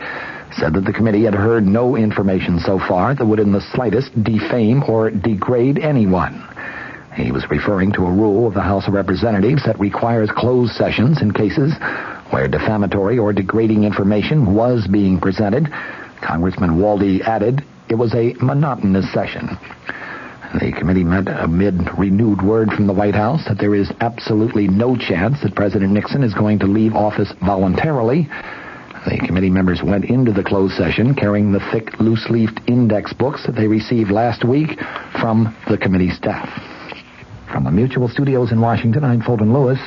said that the committee had heard no information so far that would in the slightest defame or degrade anyone. He was referring to a rule of the House of Representatives that requires closed sessions in cases where defamatory or degrading information was being presented. Congressman Waldy added it was a monotonous session. The committee met amid renewed word from the White House that there is absolutely no chance that President Nixon is going to leave office voluntarily. The committee members went into the closed session carrying the thick, loose-leafed index books that they received last week from the committee staff. From the Mutual Studios in Washington, I'm Fulton Lewis,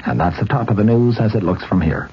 and that's the top of the news as it looks from here.